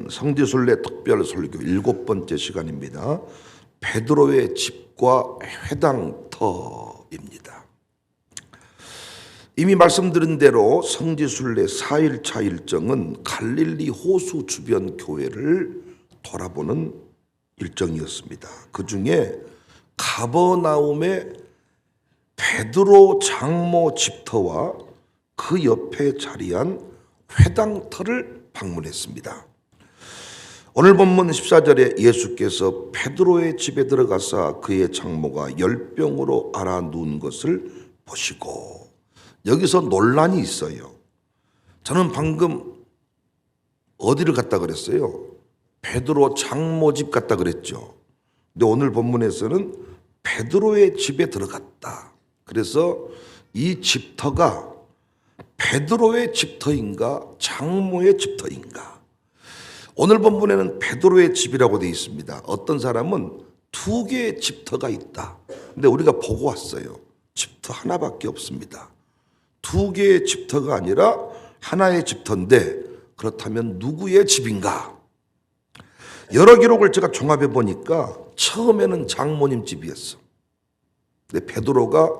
오늘은 성지순례 특별 설교 7번째 시간입니다. 베드로의 집과 회당터입니다. 이미 말씀드린 대로 성지순례 4일차 일정은 갈릴리 호수 주변 교회를 돌아보는 일정이었습니다. 그 중에 가버나움의 베드로 장모 집터와 그 옆에 자리한 회당터를 방문했습니다. 오늘 본문 14절에 예수께서 베드로의 집에 들어가사 그의 장모가 열병으로 앓아 누운 것을 보시고, 여기서 논란이 있어요. 저는 방금 어디를 갔다 그랬어요? 베드로 장모 집 갔다 그랬죠. 근데 오늘 본문에서는 베드로의 집에 들어갔다. 그래서 이 집터가 베드로의 집터인가 장모의 집터인가? 오늘 본문에는 베드로의 집이라고 되어 있습니다. 어떤 사람은 2개의 집터가 있다. 근데 우리가 보고 왔어요. 집터 하나밖에 없습니다. 2개의 집터가 아니라 하나의 집터인데, 그렇다면 누구의 집인가? 여러 기록을 제가 종합해 보니까 처음에는 장모님 집이었어. 근데 베드로가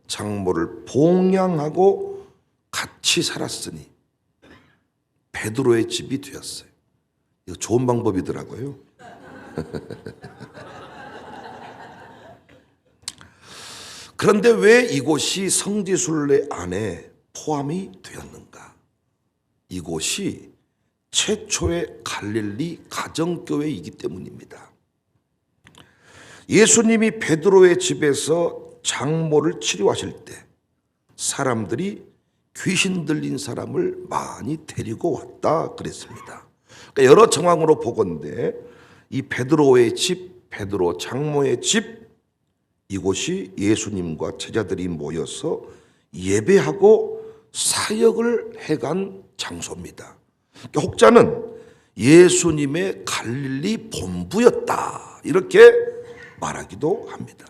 장모를 봉양하고 같이 살았으니 베드로의 집이 되었어요. 이거 좋은 방법이더라고요. 그런데 왜 이곳이 성지순례 안에 포함이 되었는가? 이곳이 최초의 갈릴리 가정교회이기 때문입니다. 예수님이 베드로의 집에서 장모를 치료하실 때 사람들이 귀신 들린 사람을 많이 데리고 왔다 그랬습니다. 그러니까 여러 정황으로 보건대 이 베드로의 집, 베드로 장모의 집, 이곳이 예수님과 제자들이 모여서 예배하고 사역을 해간 장소입니다. 그러니까 혹자는 예수님의 갈릴리 본부였다, 이렇게 말하기도 합니다.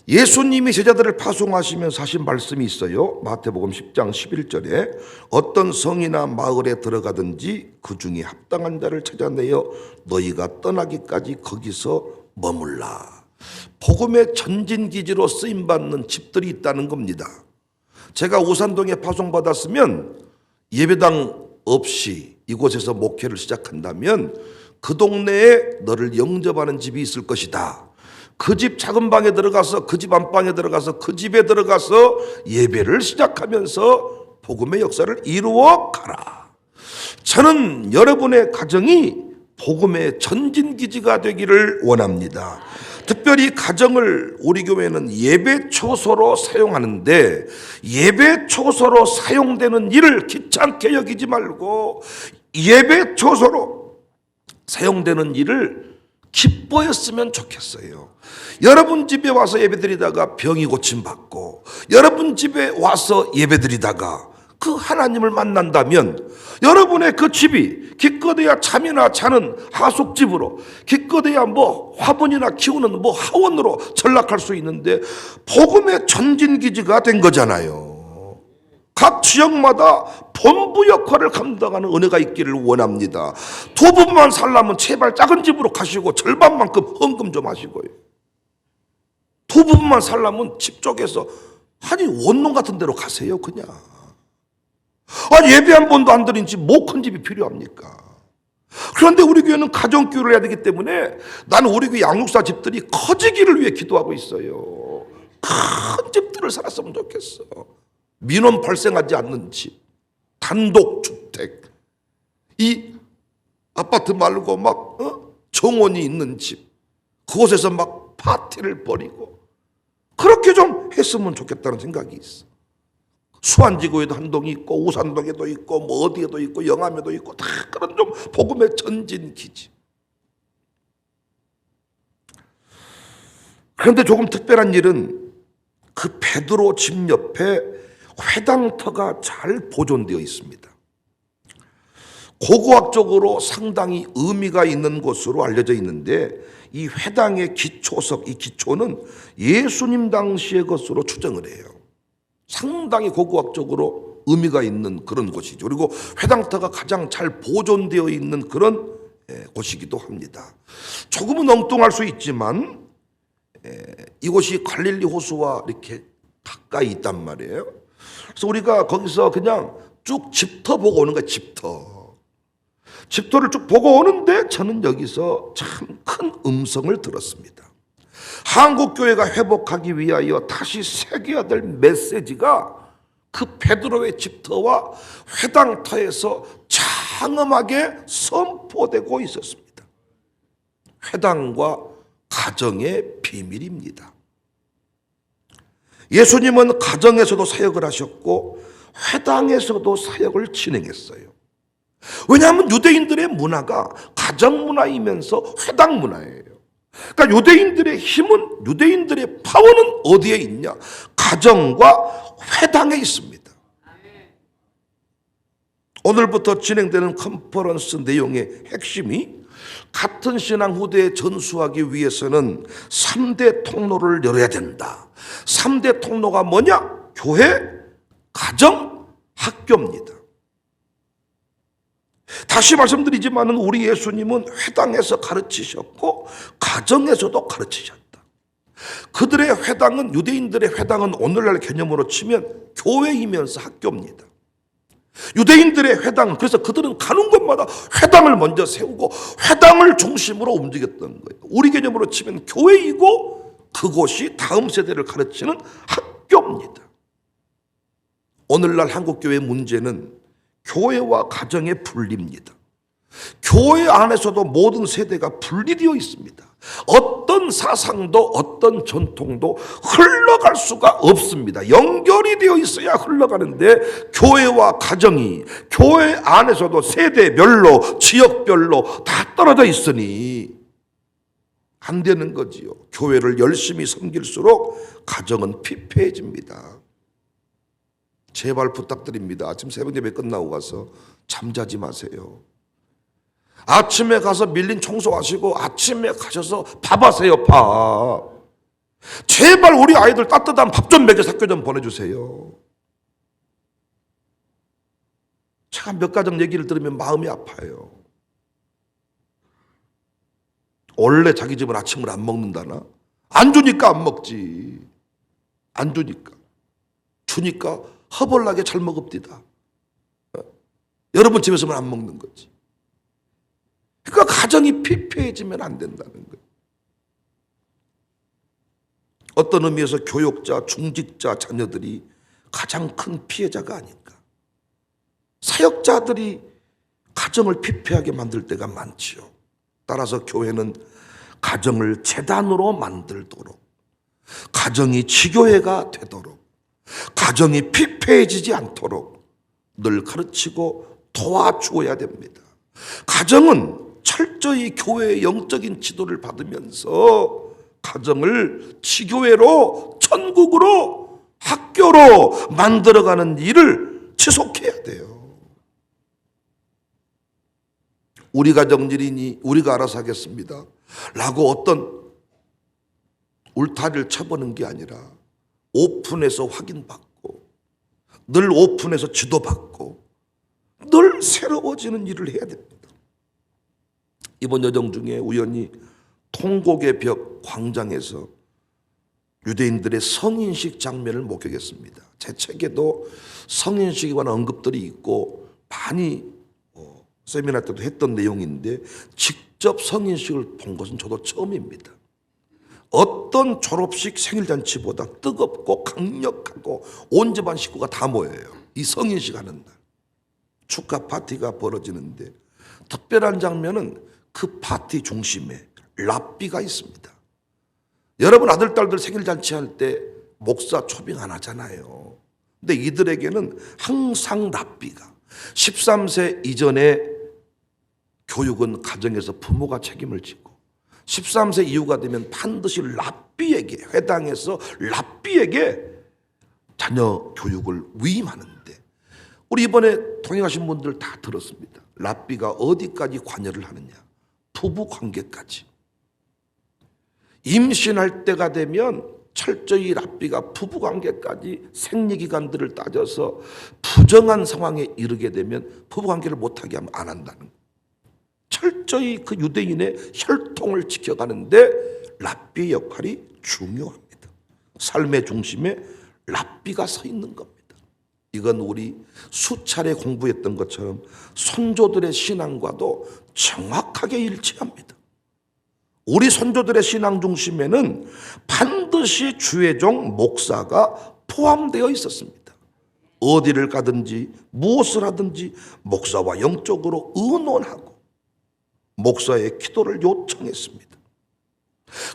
예수님이 제자들을 파송하시면서 하신 말씀이 있어요. 마태복음 10장 11절에 어떤 성이나 마을에 들어가든지 그 중에 합당한 자를 찾아내어 너희가 떠나기까지 거기서 머물라. 복음의 전진기지로 쓰임받는 집들이 있다는 겁니다. 제가 우산동에 파송받았으면 예배당 없이 이곳에서 목회를 시작한다면 그 동네에 너를 영접하는 집이 있을 것이다. 그 집 작은 방에 들어가서, 그 집 안방에 들어가서, 그 집에 들어가서 예배를 시작하면서 복음의 역사를 이루어 가라. 저는 여러분의 가정이 복음의 전진기지가 되기를 원합니다. 특별히 가정을 우리 교회는 예배 초소로 사용하는데, 예배 초소로 사용되는 일을 귀찮게 여기지 말고 예배 초소로 사용되는 일을 기뻐했으면 좋겠어요. 여러분 집에 와서 예배드리다가 병이 고침받고, 여러분 집에 와서 예배드리다가 그 하나님을 만난다면 여러분의 그 집이 기껏해야 잠이나 자는 하숙집으로, 기껏해야 화분이나 키우는 하원으로 전락할 수 있는데 복음의 전진기지가 된 거잖아요. 각 지역마다 본부 역할을 감당하는 은혜가 있기를 원합니다. 2부만 살려면 제발 작은 집으로 가시고 절반만큼 헌금 좀 하시고요. 2부만 살려면 집 쪽에서 원룸 같은 데로 가세요. 그냥 예배 한 번도 안 드린 집 뭐 큰 집이 필요합니까? 그런데 우리 교회는 가정교회를 해야 되기 때문에 나는 우리 교회 양육사 집들이 커지기를 위해 기도하고 있어요. 큰 집들을 살았으면 좋겠어. 민원 발생하지 않는 집, 단독주택, 이 아파트 말고 정원이 있는 집, 그곳에서 파티를 벌이고 그렇게 좀 했으면 좋겠다는 생각이 있어. 수안지구에도 한동이 있고, 우산동에도 있고, 어디에도 있고, 영암에도 있고, 다 그런 좀 복음의 전진기지. 그런데 조금 특별한 일은 그 베드로 집 옆에 회당터가 잘 보존되어 있습니다. 고고학적으로 상당히 의미가 있는 곳으로 알려져 있는데, 이 회당의 기초석, 이 기초는 예수님 당시의 것으로 추정을 해요. 상당히 고고학적으로 의미가 있는 그런 곳이죠. 그리고 회당터가 가장 잘 보존되어 있는 그런 곳이기도 합니다. 조금은 엉뚱할 수 있지만 이곳이 갈릴리 호수와 이렇게 가까이 있단 말이에요. 그래서 우리가 거기서 그냥 쭉 집터 보고 오는 거예요. 집터를 쭉 보고 오는데 저는 여기서 참 큰 음성을 들었습니다. 한국교회가 회복하기 위하여 다시 새겨야 될 메시지가 그 베드로의 집터와 회당터에서 장엄하게 선포되고 있었습니다. 회당과 가정의 비밀입니다. 예수님은 가정에서도 사역을 하셨고 회당에서도 사역을 진행했어요. 왜냐하면 유대인들의 문화가 가정 문화이면서 회당 문화예요. 그러니까 유대인들의 힘은, 유대인들의 파워는 어디에 있냐? 가정과 회당에 있습니다. 오늘부터 진행되는 컨퍼런스 내용의 핵심이 같은 신앙 후대에 전수하기 위해서는 3대 통로를 열어야 된다. 3대 통로가 뭐냐? 교회, 가정, 학교입니다. 다시 말씀드리지만 우리 예수님은 회당에서 가르치셨고 가정에서도 가르치셨다. 그들의 회당은, 유대인들의 회당은 오늘날 개념으로 치면 교회이면서 학교입니다. 유대인들의 회당, 그래서 그들은 가는 곳마다 회당을 먼저 세우고 회당을 중심으로 움직였던 거예요. 우리 개념으로 치면 교회이고 그곳이 다음 세대를 가르치는 학교입니다. 오늘날 한국교회의 문제는 교회와 가정의 분리입니다. 교회 안에서도 모든 세대가 분리되어 있습니다. 어떤 사상도 어떤 전통도 흘러갈 수가 없습니다. 연결이 되어 있어야 흘러가는데 교회와 가정이 교회 안에서도 세대별로 지역별로 다 떨어져 있으니 안 되는 거지요. 교회를 열심히 섬길수록 가정은 피폐해집니다. 제발 부탁드립니다. 아침 새벽 예배 끝나고 가서 잠자지 마세요. 아침에 가서 밀린 청소하시고 아침에 가셔서 밥 하세요. 밥. 제발 우리 아이들 따뜻한 밥 좀 먹여서 학교 좀 보내주세요. 제가 몇 가정 얘기를 들으면 마음이 아파요. 원래 자기 집은 아침을 안 먹는다나? 안 주니까 안 먹지. 안 주니까. 주니까 허벌나게 잘 먹읍디다. 여러분 집에서만 안 먹는 거지. 그러니까 가정이 피폐해지면 안 된다는 거예요. 어떤 의미에서 교육자, 중직자 자녀들이 가장 큰 피해자가 아닐까. 사역자들이 가정을 피폐하게 만들 때가 많지요. 따라서 교회는 가정을 재단으로 만들도록, 가정이 지교회가 되도록, 가정이 피폐해지지 않도록 늘 가르치고 도와주어야 됩니다. 가정은 철저히 교회의 영적인 지도를 받으면서 가정을 지교회로, 천국으로, 학교로 만들어가는 일을 지속해야 돼요. 우리 가정 일이니 우리가 알아서 하겠습니다 라고 어떤 울타리를 쳐보는 게 아니라 오픈해서 확인받고 늘 오픈해서 지도받고 늘 새로워지는 일을 해야 됩니다. 이번 여정 중에 우연히 통곡의 벽 광장에서 유대인들의 성인식 장면을 목격했습니다. 제 책에도 성인식에 관한 언급들이 있고 많이 세미나 때도 했던 내용인데 직접 성인식을 본 것은 저도 처음입니다. 어떤 졸업식 생일잔치보다 뜨겁고 강력하고 온 집안 식구가 다 모여요. 이 성인식 하는 날 축하 파티가 벌어지는데 특별한 장면은 그 파티 중심에 랍비가 있습니다. 여러분 아들 딸들 생일잔치 할 때 목사 초빙 안 하잖아요. 근데 이들에게는 항상 랍비가 13세 이전에 교육은 가정에서 부모가 책임을 지고 13세 이후가 되면 반드시 랍비에게, 회당에서 랍비에게 자녀 교육을 위임하는데 우리 이번에 통행하신 분들 다 들었습니다. 랍비가 어디까지 관여를 하느냐? 부부 관계까지. 임신할 때가 되면 철저히 랍비가 부부 관계까지 생리기간들을 따져서 부정한 상황에 이르게 되면 부부관계를 못하게 하면 안 한다는 거예요. 철저히 그 유대인의 혈통을 지켜가는데 랍비의 역할이 중요합니다. 삶의 중심에 랍비가 서 있는 겁니다. 이건 우리 수차례 공부했던 것처럼 선조들의 신앙과도 정확하게 일치합니다. 우리 선조들의 신앙 중심에는 반드시 주의 종 목사가 포함되어 있었습니다. 어디를 가든지 무엇을 하든지 목사와 영적으로 의논하고 목사의 기도를 요청했습니다.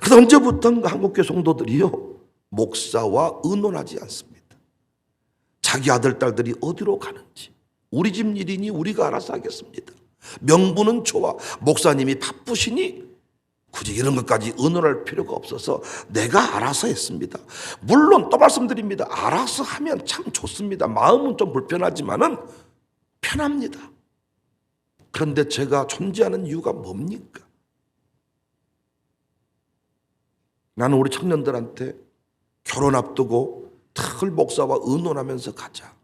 그런데 언제부턴가 한국교회 성도들이요, 목사와 의논하지 않습니다. 자기 아들, 딸들이 어디로 가는지, 우리 집 일이니 우리가 알아서 하겠습니다. 명분은 좋아. 목사님이 바쁘시니 굳이 이런 것까지 의논할 필요가 없어서 내가 알아서 했습니다. 물론 또 말씀드립니다. 알아서 하면 참 좋습니다. 마음은 좀 불편하지만은 편합니다. 그런데 제가 존재하는 이유가 뭡니까? 나는 우리 청년들한테 결혼 앞두고 늘 목사와 의논하면서 가자.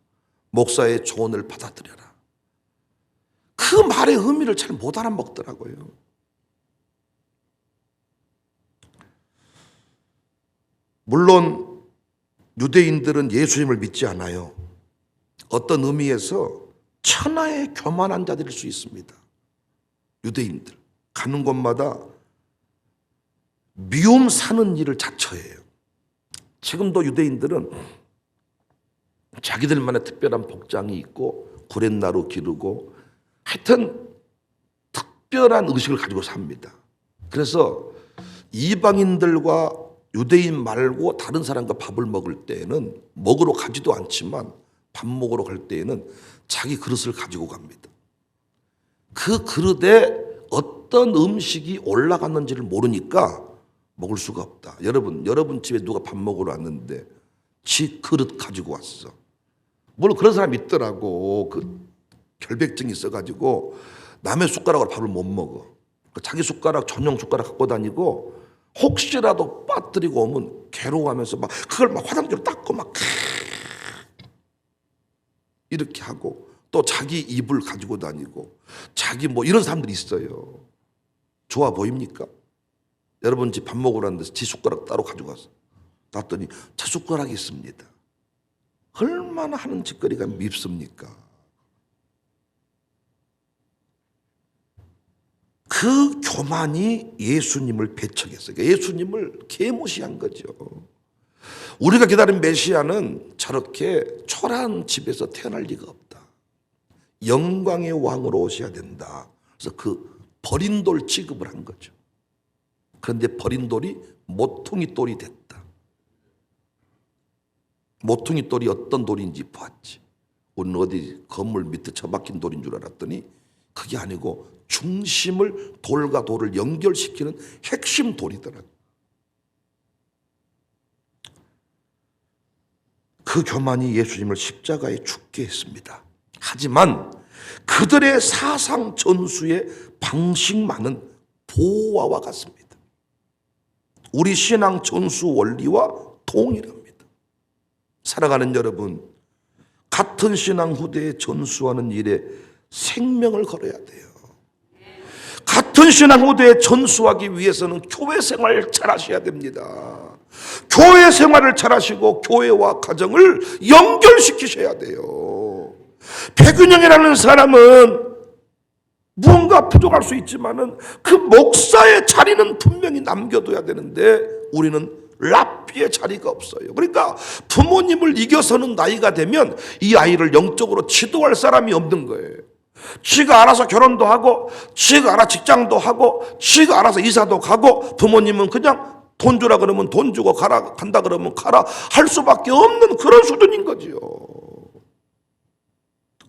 목사의 조언을 받아들여라. 그 말의 의미를 잘 못 알아먹더라고요. 물론 유대인들은 예수님을 믿지 않아요. 어떤 의미에서 천하의 교만한 자들일 수 있습니다. 유대인들 가는 곳마다 미움 사는 일을 자처해요. 지금도 유대인들은 자기들만의 특별한 복장이 있고 구렛나루 기르고 하여튼 특별한 의식을 가지고 삽니다. 그래서 이방인들과 유대인 말고 다른 사람과 밥을 먹을 때에는 먹으러 가지도 않지만 밥 먹으러 갈 때에는 자기 그릇을 가지고 갑니다. 그 그릇에 어떤 음식이 올라갔는지를 모르니까 먹을 수가 없다. 여러분 집에 누가 밥 먹으러 왔는데 지 그릇 가지고 왔어. 물론 그런 사람이 있더라고. 그 결백증이 있어가지고 남의 숟가락으로 밥을 못 먹어. 자기 숟가락, 전용 숟가락 갖고 다니고 혹시라도 빠뜨리고 오면 괴로워하면서 막 그걸 막 화장지로 닦고 막 이렇게 하고 또 자기 입을 가지고 다니고 자기 뭐 이런 사람들이 있어요. 좋아 보입니까? 여러분 집 밥 먹으러 왔는데 지 숟가락 따로 가지고 왔어. 봤더니 제 숟가락이 있습니다. 얼마나 하는 짓거리가 밉습니까? 그 교만이 예수님을 배척했어요. 예수님을 개무시한 거죠. 우리가 기다린 메시아는 저렇게 초라한 집에서 태어날 리가 없다. 영광의 왕으로 오셔야 된다. 그래서 그 버린 돌 취급을 한 거죠. 그런데 버린 돌이 모퉁이 돌이 됐다. 모퉁이 돌이 어떤 돌인지 보았지. 우리는 어디 건물 밑에 처박힌 돌인 줄 알았더니 그게 아니고 중심을 돌과 돌을 연결시키는 핵심 돌이더라고요. 그 교만이 예수님을 십자가에 죽게 했습니다. 하지만 그들의 사상 전수의 방식만은 보호와와 같습니다. 우리 신앙 전수 원리와 동일합니다. 살아가는 여러분, 같은 신앙 후대에 전수하는 일에 생명을 걸어야 돼요. 같은 신앙 후대에 전수하기 위해서는 교회 생활을 잘하셔야 됩니다. 교회 생활을 잘하시고 교회와 가정을 연결시키셔야 돼요. 백윤영이라는 사람은 무언가 부족할 수 있지만은 그 목사의 자리는 분명히 남겨둬야 되는데 우리는 랍비의 자리가 없어요. 그러니까 부모님을 이겨서는 나이가 되면 이 아이를 영적으로 지도할 사람이 없는 거예요. 지가 알아서 결혼도 하고 지가 알아서 직장도 하고 지가 알아서 이사도 가고 부모님은 그냥 돈 주라 그러면 돈 주고 간다 그러면 가라 할 수밖에 없는 그런 수준인 거지요.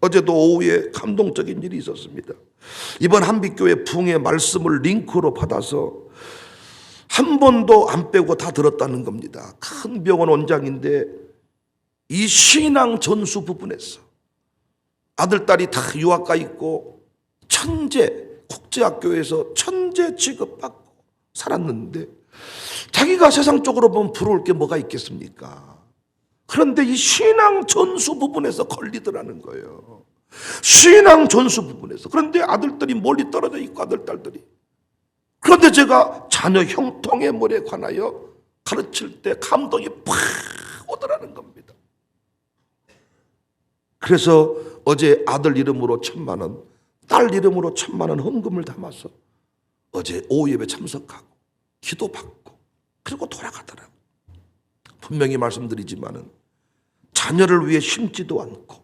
어제도 오후에 감동적인 일이 있었습니다. 이번 한빛교회 부흥의 말씀을 링크로 받아서 한 번도 안 빼고 다 들었다는 겁니다. 큰 병원 원장인데 이 신앙 전수 부분에서 아들, 딸이 다 유학가 있고 천재, 국제학교에서 천재 취급받고 살았는데 자기가 세상적으로 보면 부러울 게 뭐가 있겠습니까? 그런데 이 신앙 전수 부분에서 걸리더라는 거예요. 신앙 전수 부분에서. 그런데 아들들이 멀리 떨어져 있고 아들, 딸들이. 그런데 제가 자녀 형통의 물에 관하여 가르칠 때 감동이 팍 오더라는 겁니다. 그래서 어제 아들 이름으로 1,000,000원, 딸 이름으로 1,000,000원 헌금을 담아서 어제 오후 예배 참석하고 기도받고 그리고 돌아가더라고요. 분명히 말씀드리지만은 자녀를 위해 심지도 않고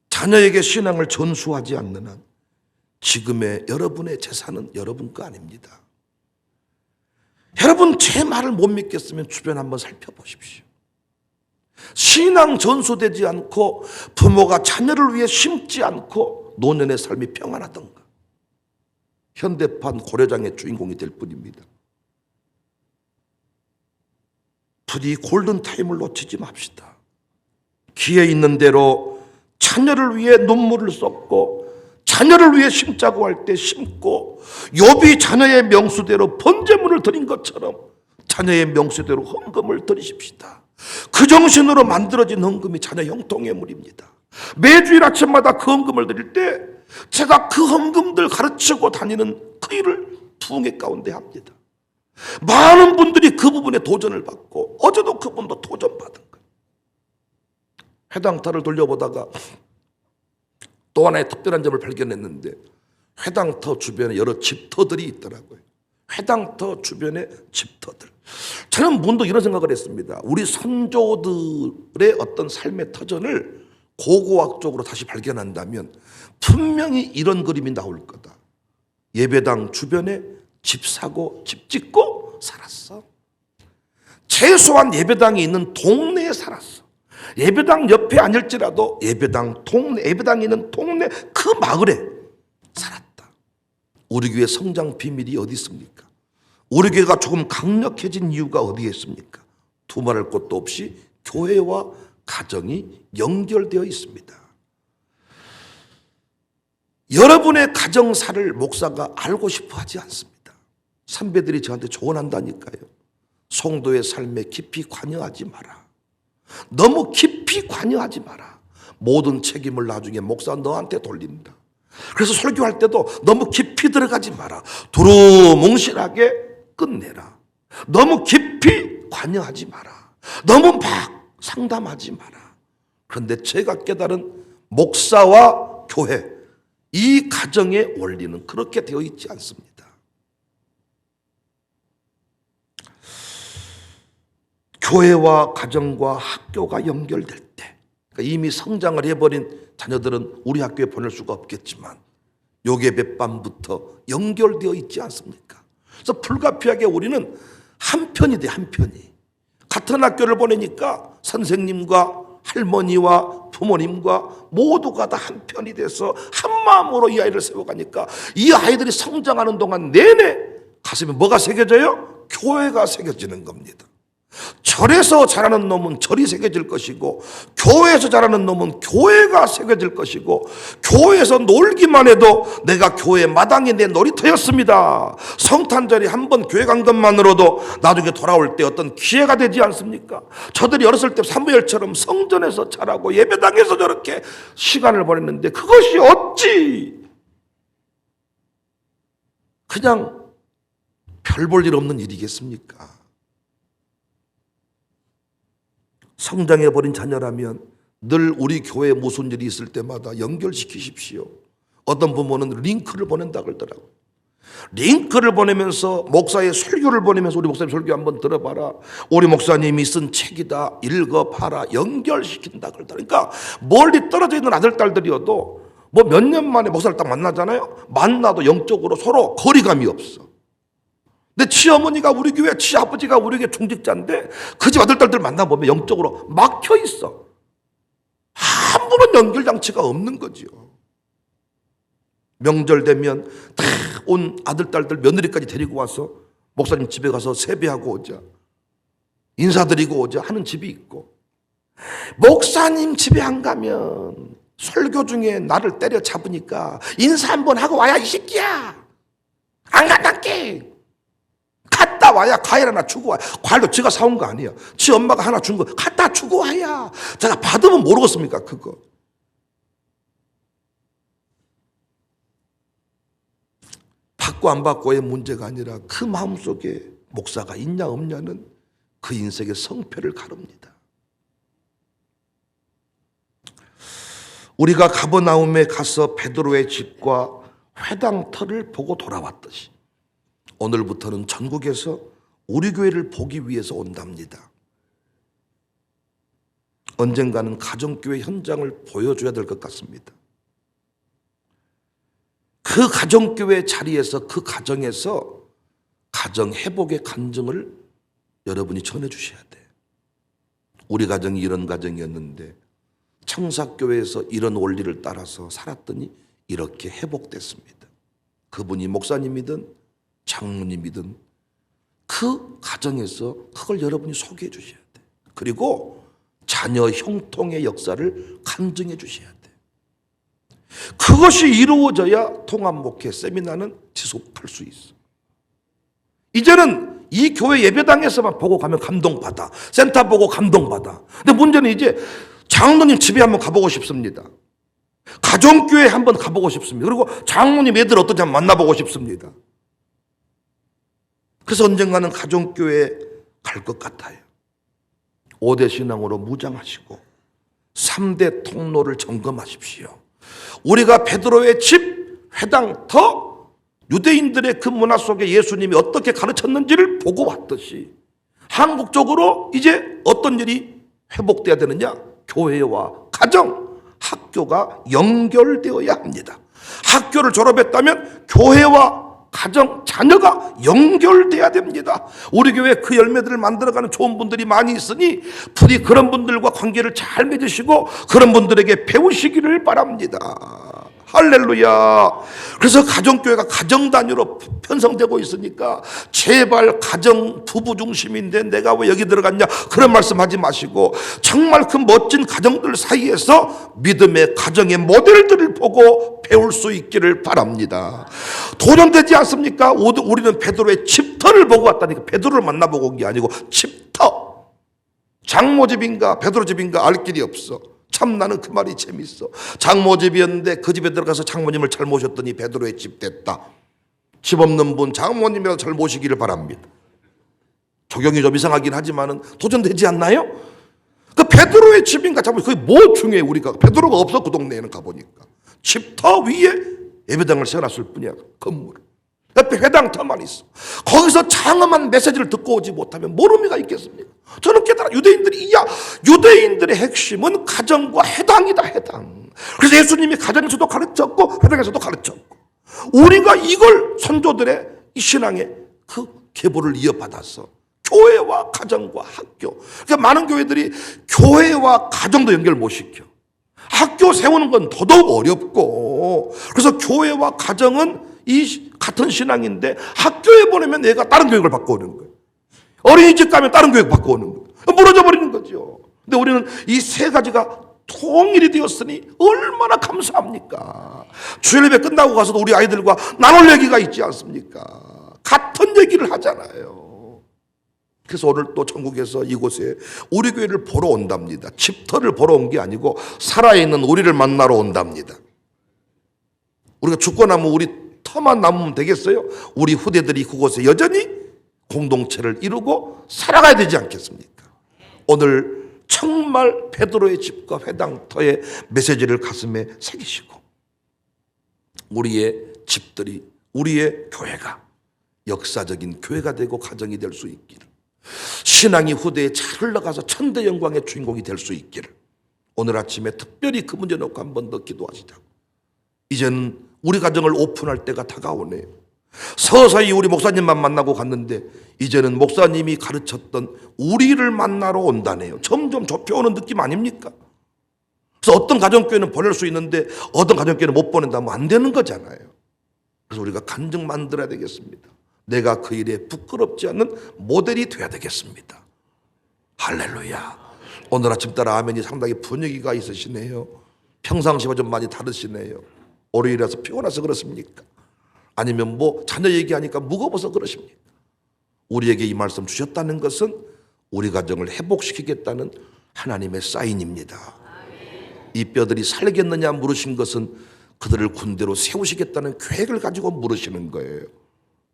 자녀에게 신앙을 전수하지 않는 한 지금의 여러분의 재산은 여러분 거 아닙니다. 여러분 제 말을 못 믿겠으면 주변 한번 살펴보십시오. 신앙 전수되지 않고 부모가 자녀를 위해 심지 않고 노년의 삶이 평안하던가 현대판 고려장의 주인공이 될 뿐입니다. 부디 골든타임을 놓치지 맙시다. 기회 있는 대로 자녀를 위해 눈물을 쏟고 자녀를 위해 심자고 할 때 심고 욥이 자녀의 명수대로 번제물을 드린 것처럼 자녀의 명수대로 헌금을 드리십시다. 그 정신으로 만들어진 헌금이 자녀 형통의 물입니다. 매주일 아침마다 그 헌금을 드릴 때 제가 그 헌금들 가르치고 다니는 그 일을 부흥회 가운데 합니다. 많은 분들이 그 부분에 도전을 받고 어제도 그분도 도전받은 거예요. 회당터를 돌려보다가 또 하나의 특별한 점을 발견했는데 회당터 주변에 여러 집터들이 있더라고요. 회당터 주변에 집터들. 저는 문득 이런 생각을 했습니다. 우리 선조들의 어떤 삶의 터전을 고고학적으로 다시 발견한다면 분명히 이런 그림이 나올 거다. 예배당 주변에 집 사고 집 짓고 살았어. 최소한 예배당이 있는 동네에 살았어. 예배당 옆에 아닐지라도 예배당이 있는 동네 그 마을에 살았다. 우리 교회 성장 비밀이 어디 있습니까? 우리 교회가 조금 강력해진 이유가 어디에 있습니까? 두말할 것도 없이 교회와 가정이 연결되어 있습니다. 여러분의 가정사를 목사가 알고 싶어 하지 않습니다. 선배들이 저한테 조언한다니까요. 성도의 삶에 깊이 관여하지 마라. 너무 깊이 관여하지 마라. 모든 책임을 나중에 목사 너한테 돌린다. 그래서 설교할 때도 너무 깊이 들어가지 마라. 두루뭉실하게 끝내라. 너무 깊이 관여하지 마라. 너무 막 상담하지 마라. 그런데 제가 깨달은 목사와 교회, 이 가정의 원리는 그렇게 되어 있지 않습니다. 교회와 가정과 학교가 연결될 때, 그러니까 이미 성장을 해버린 자녀들은 우리 학교에 보낼 수가 없겠지만 요괴뱃밤부터 연결되어 있지 않습니까? 그래서 불가피하게 우리는 한편이 돼, 한편이. 같은 학교를 보내니까 선생님과 할머니와 부모님과 모두가 다 한편이 돼서 한마음으로 이 아이를 세워가니까 이 아이들이 성장하는 동안 내내 가슴에 뭐가 새겨져요? 교회가 새겨지는 겁니다. 절에서 자라는 놈은 절이 새겨질 것이고 교회에서 자라는 놈은 교회가 새겨질 것이고 교회에서 놀기만 해도 내가 교회 마당이 내 놀이터였습니다. 성탄절에 한번 교회 간 것만으로도 나중에 돌아올 때 어떤 기회가 되지 않습니까? 저들이 어렸을 때 사무엘처럼 성전에서 자라고 예배당에서 저렇게 시간을 보냈는데 그것이 어찌 그냥 별 볼 일 없는 일이겠습니까? 성장해버린 자녀라면 늘 우리 교회에 무슨 일이 있을 때마다 연결시키십시오. 어떤 부모는 링크를 보낸다 그러더라고요. 링크를 보내면서 목사의 설교를 보내면서 우리 목사님 설교 한번 들어봐라. 우리 목사님이 쓴 책이다. 읽어봐라. 연결시킨다 그러더라고요. 그러니까 멀리 떨어져 있는 아들, 딸들이어도 뭐 몇 년 만에 목사를 딱 만나잖아요. 만나도 영적으로 서로 거리감이 없어. 내 치어머니가 우리 교회, 치아버지가 우리 교회 중직자인데 그 집 아들, 딸들 만나보면 영적으로 막혀 있어. 아무런 연결장치가 없는 거지요. 명절 되면 다 온 아들, 딸들 며느리까지 데리고 와서 목사님 집에 가서 세배하고 오자, 인사드리고 오자 하는 집이 있고, 목사님 집에 안 가면 설교 중에 나를 때려잡으니까 인사 한번 하고 와야 이 새끼야. 안 간다께. 갔다 갔다 와야 과일 하나 주고 와야. 과일도 지가 사온 거 아니야. 지 엄마가 하나 준 거 갖다 주고 와야 제가 받으면 모르겠습니까 그거. 받고 안 받고의 문제가 아니라 그 마음속에 목사가 있냐 없냐는 그 인생의 성패를 가릅니다. 우리가 가버나움에 가서 베드로의 집과 회당터를 보고 돌아왔듯이 오늘부터는 전국에서 우리 교회를 보기 위해서 온답니다. 언젠가는 가정교회 현장을 보여줘야 될 것 같습니다. 그 가정교회 자리에서 그 가정에서 가정 회복의 간증을 여러분이 전해주셔야 돼. 우리 가정이 이런 가정이었는데 청사교회에서 이런 원리를 따라서 살았더니 이렇게 회복됐습니다. 그분이 목사님이든 장로님이든 그 가정에서 그걸 여러분이 소개해 주셔야 돼. 그리고 자녀 형통의 역사를 간증해 주셔야 돼. 그것이 이루어져야 통합목회 세미나는 지속할 수 있어. 이제는 이 교회 예배당에서만 보고 가면 감동받아. 센터 보고 감동받아. 근데 문제는 이제 장로님 집에 한번 가보고 싶습니다. 가정교회 한번 가보고 싶습니다. 그리고 장로님 애들 어떤지 한번 만나보고 싶습니다. 그래서 언젠가는 가정교회에 갈 것 같아요. 5대 신앙으로 무장하시고 3대 통로를 점검하십시오. 우리가 베드로의 집, 회당터, 유대인들의 그 문화 속에 예수님이 어떻게 가르쳤는지를 보고 왔듯이 한국적으로 이제 어떤 일이 회복돼야 되느냐? 교회와 가정, 학교가 연결되어야 합니다. 학교를 졸업했다면 교회와 가정, 자녀가 연결돼야 됩니다. 우리 교회 그 열매들을 만들어가는 좋은 분들이 많이 있으니 부디 그런 분들과 관계를 잘 맺으시고 그런 분들에게 배우시기를 바랍니다. 할렐루야. 그래서 가정교회가 가정 단위로 편성되고 있으니까 제발 가정 부부 중심인데 내가 왜 여기 들어갔냐 그런 말씀하지 마시고 정말 그 멋진 가정들 사이에서 믿음의 가정의 모델들을 보고 배울 수 있기를 바랍니다. 도전되지 않습니까? 우리는 베드로의 집터를 보고 왔다니까. 베드로를 만나보고 온 게 아니고 집터. 장모 집인가 베드로 집인가 알 길이 없어. 참 나는 그 말이 재밌어. 장모 집이었는데 그 집에 들어가서 장모님을 잘 모셨더니 베드로의 집 됐다. 집 없는 분 장모님이라도 잘 모시기를 바랍니다. 적용이 좀 이상하긴 하지만은 도전되지 않나요? 그 베드로의 집인가 장모 그게 뭐 중요해. 우리가 베드로가 없어 그 동네에는 가보니까 집터 위에 예배당을 세워놨을 뿐이야. 건물 옆에 회당터만 있어. 거기서 장엄한 메시지를 듣고 오지 못하면 뭘 의미가 있겠습니까? 저는 깨달아. 유대인들의 핵심은 가정과 회당이다. 회당. 그래서 예수님이 가정에서도 가르쳤고 회당에서도 가르쳤고 우리가 이걸 선조들의 이 신앙의 그 계보를 이어받아서 교회와 가정과 학교. 그러니까 많은 교회들이 교회와 가정도 연결 못 시켜. 학교 세우는 건 더더욱 어렵고 그래서 교회와 가정은 이 같은 신앙인데 학교에 보내면 얘가 다른 교육을 받고 오는 거예요. 어린이집 가면 다른 교육 받고 오는 거예요. 무너져 버리는 거죠. 근데 우리는 이 세 가지가 통일이 되었으니 얼마나 감사합니까? 주일 예배 끝나고 가서도 우리 아이들과 나눌 얘기가 있지 않습니까? 같은 얘기를 하잖아요. 그래서 오늘 또 전국에서 이곳에 우리 교회를 보러 온답니다. 집터를 보러 온 게 아니고 살아있는 우리를 만나러 온답니다. 우리가 죽고 나면 우리 터만 남으면 되겠어요? 우리 후대들이 그곳에 여전히 공동체를 이루고 살아가야 되지 않겠습니까? 오늘 정말 베드로의 집과 회당터의 메시지를 가슴에 새기시고 우리의 집들이 우리의 교회가 역사적인 교회가 되고 가정이 될 수 있기를 신앙이 후대에 잘 흘러가서 천대 영광의 주인공이 될 수 있기를 오늘 아침에 특별히 그 문제 놓고 한 번 더 기도하시자고. 이제는 우리 가정을 오픈할 때가 다가오네요. 서서히 우리 목사님만 만나고 갔는데 이제는 목사님이 가르쳤던 우리를 만나러 온다네요. 점점 좁혀오는 느낌 아닙니까? 그래서 어떤 가정교회는 보낼 수 있는데 어떤 가정교회는 못 보낸다면 안 되는 거잖아요. 그래서 우리가 간증 만들어야 되겠습니다. 내가 그 일에 부끄럽지 않는 모델이 돼야 되겠습니다. 할렐루야. 오늘 아침 따라 아멘이 상당히 분위기가 있으시네요. 평상시와 좀 많이 다르시네요. 월요일이라서 피곤해서 그렇습니까? 아니면 뭐 자녀 얘기하니까 무거워서 그러십니까? 우리에게 이 말씀 주셨다는 것은 우리 가정을 회복시키겠다는 하나님의 사인입니다. 이 뼈들이 살겠느냐 물으신 것은 그들을 군대로 세우시겠다는 계획을 가지고 물으시는 거예요.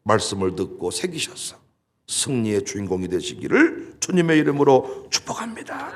말씀을 듣고 새기셔서 승리의 주인공이 되시기를 주님의 이름으로 축복합니다.